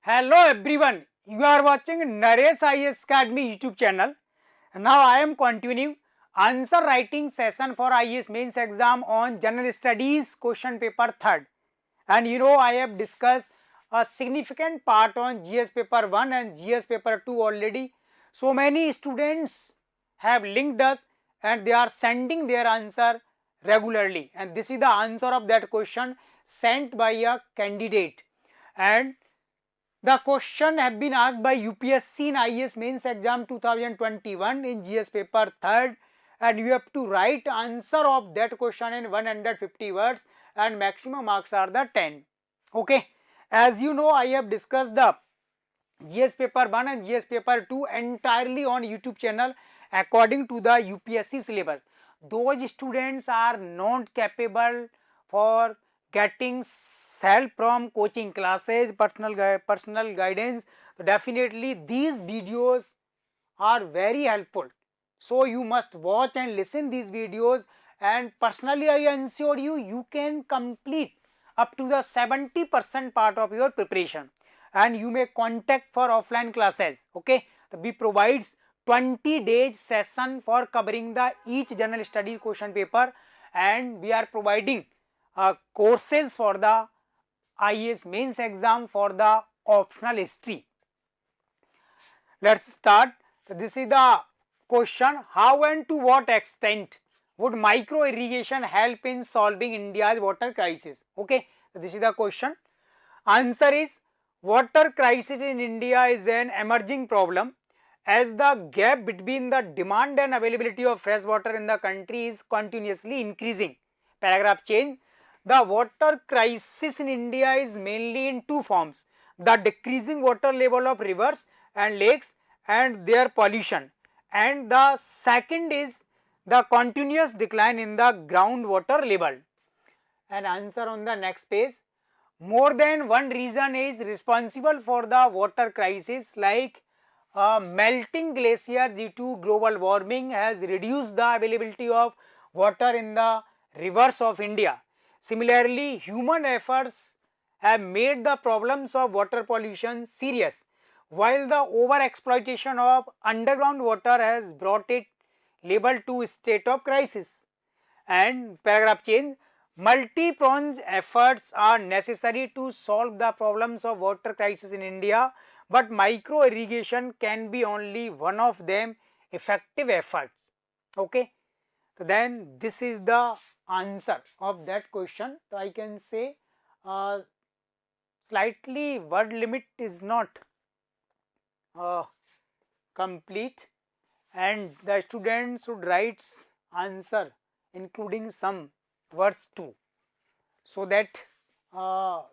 Hello everyone, you are watching Naresh IAS Academy YouTube channel. Now I am continuing answer writing session for IAS mains exam on general studies question paper 3rd. And I have discussed a significant part on GS paper 1 and GS paper 2 already. So many students have linked us and they are sending their answer regularly, and this is the answer of that question sent by a candidate. And the question have been asked by UPSC in IAS mains exam 2021 in GS paper 3rd, and you have to write answer of that question in 150 words and maximum marks are the 10. Okay, as you know, I have discussed the GS paper 1 and GS paper 2 entirely on YouTube channel according to the UPSC syllabus. Those students are not capable for getting help from coaching classes, personal guidance. Definitely these videos are very helpful. So you must watch and listen these videos, and personally I ensure you can complete up to the 70% part of your preparation, and you may contact for offline classes. Okay, we provides 20 days session for covering the each general study question paper, and we are providing courses for the IAS mains exam for the optional history. Let's start. This is the question: how and to what extent would micro irrigation help in solving India's water crisis? Okay, this is the question. Answer is, water crisis in India is an emerging problem as the gap between the demand and availability of fresh water in the country is continuously increasing. Paragraph change. The water crisis in India is mainly in two forms: the decreasing water level of rivers and lakes and their pollution, and the second is the continuous decline in the groundwater level. And answer on the next page. More than one reason is responsible for the water crisis, like melting glacier due to global warming has reduced the availability of water in the rivers of India. Similarly, human efforts have made the problems of water pollution serious, while the over exploitation of underground water has brought it label to state of crisis. And paragraph change. Multi-pronged efforts are necessary to solve the problems of water crisis in India, but micro irrigation can be only one of them effective efforts. Okay, so then this is the answer of that question. So I can say slightly word limit is not complete, and the student should write answer including some words too, so that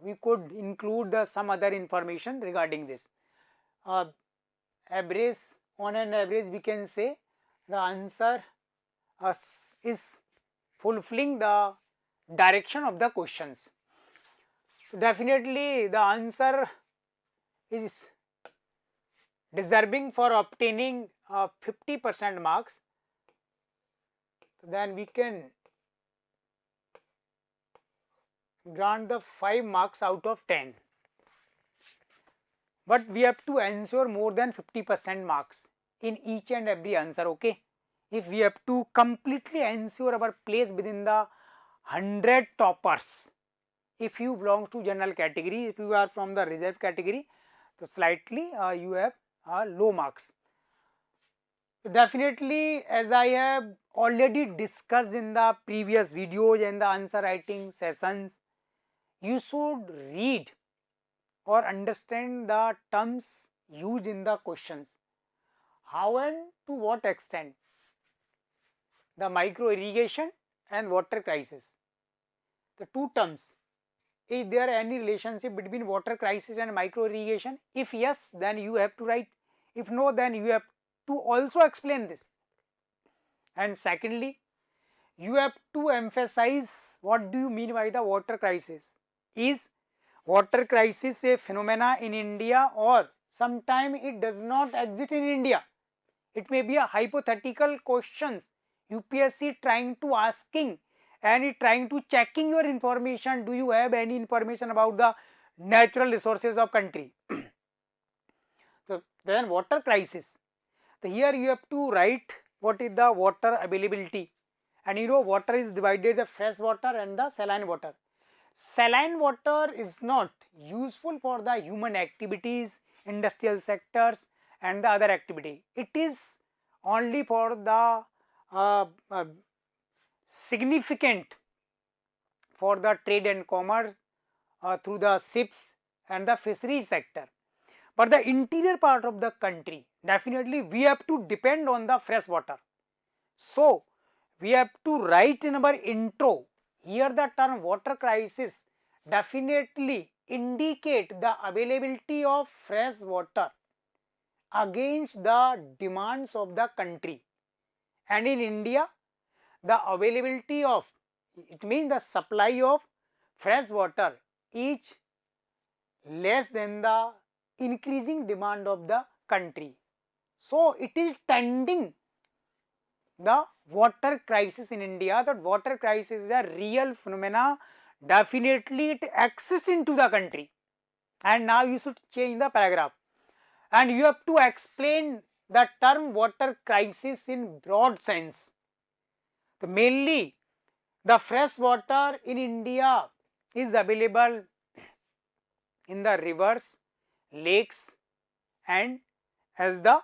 we could include some other information regarding this. Average, on an average we can say the answer is fulfilling the direction of the questions. So definitely the answer is deserving for obtaining 50% marks. Then we can grant the 5 marks out of 10, but we have to ensure more than 50% marks in each and every answer. Okay, if we have to completely ensure our place within the 100 toppers, if you belong to general category, if you are from the reserve category, so slightly you have low marks. So definitely, as I have already discussed in the previous videos and the answer writing sessions, you should read or understand the terms used in the questions. How and to what extent the micro irrigation and water crisis, the two terms, is there any relationship between water crisis and micro irrigation? If yes, then you have to write. If no, then you have to also explain this. And secondly, you have to emphasize what do you mean by the water crisis. Is water crisis a phenomena in India, or sometime it does not exist in India? It may be a hypothetical questions UPSC trying to asking, and it trying to checking your information. Do you have any information about the natural resources of country? So then water crisis. So here you have to write what is the water availability, and you know water is divided the fresh water and the saline water. Saline water is not useful for the human activities, industrial sectors and the other activity. It is only for the significant for the trade and commerce through the ships and the fisheries sector. But the interior part of the country, definitely we have to depend on the fresh water. So we have to write in our intro, here the term water crisis definitely indicate the availability of fresh water against the demands of the country. And in India, the availability of, it means the supply of fresh water is less than the increasing demand of the country. So it is tending the water crisis in India. That water crisis is a real phenomena, definitely it exists into the country. And now you should change the paragraph, and you have to explain the term water crisis in broad sense. So mainly the fresh water in India is available in the rivers, lakes and as the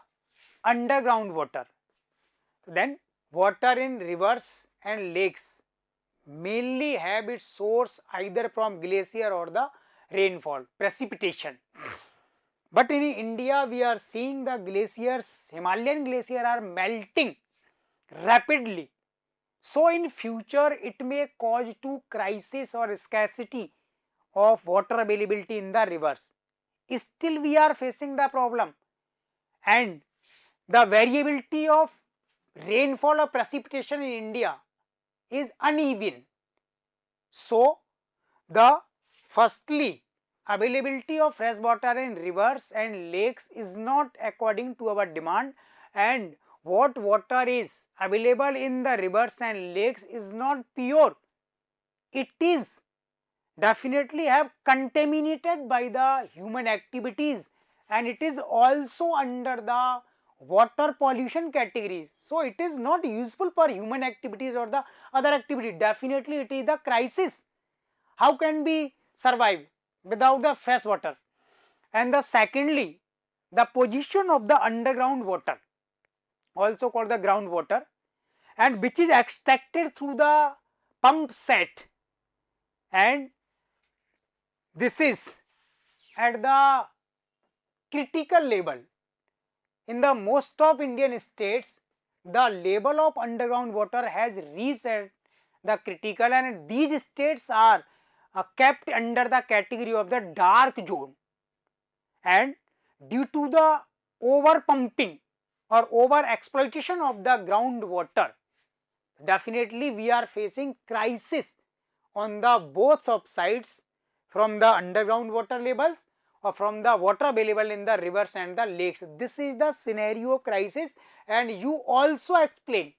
underground water. Then water in rivers and lakes mainly have its source either from glacier or the rainfall, precipitation. But in India we are seeing the glaciers, Himalayan glacier are melting rapidly. So in future it may cause to crisis or scarcity of water availability in the rivers. Still we are facing the problem, and the variability of rainfall or precipitation in India is uneven. So the firstly availability of fresh water in rivers and lakes is not according to our demand, and what water is available in the rivers and lakes is not pure. It is definitely have contaminated by the human activities, and it is also under the water pollution categories. So it is not useful for human activities or the other activity. Definitely it is the crisis. How can we survive without the fresh water? And the secondly, the position of the underground water, also called the groundwater, and which is extracted through the pump set, and this is at the critical level. In the most of Indian states, the level of underground water has reached at the critical, and these states are kept under the category of the dark zone. And due to the over pumping or over exploitation of the groundwater, definitely we are facing crisis on the both of sides, from the underground water levels or from the water available in the rivers and the lakes. This is the scenario of crisis, and you also explain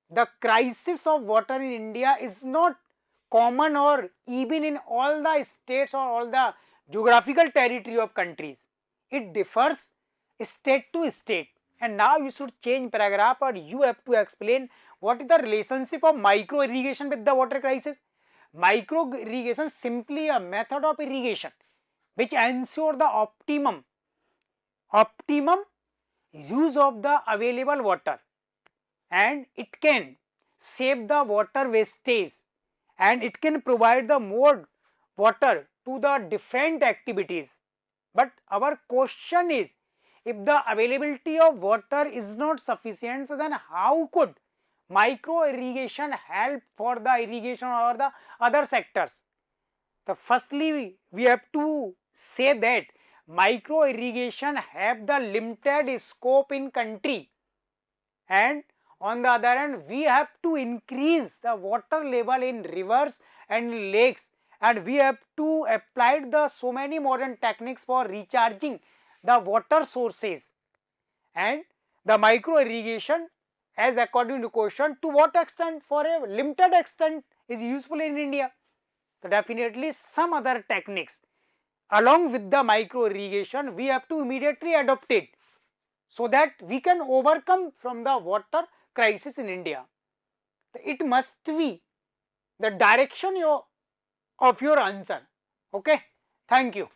the crisis of water in India is not common or even in all the states or all the geographical territory of countries. It differs state to state. And now you should change paragraph, or you have to explain what is the relationship of micro irrigation with the water crisis. Micro irrigation simply a method of irrigation which ensure the optimum use of the available water, and it can save the water wastage, and it can provide the more water to the different activities. But our question is, if the availability of water is not sufficient, then how could micro irrigation help for the irrigation or the other sectors? So firstly we have to say that micro irrigation have the limited scope in country, and on the other hand we have to increase the water level in rivers and lakes, and we have to apply the so many modern techniques for recharging the water sources. And the micro irrigation, as according to question, to what extent, for a limited extent is useful in India. So definitely some other techniques along with the micro irrigation, we have to immediately adopt it so that we can overcome from the water crisis in India. It must be the direction of your answer. Okay, thank you.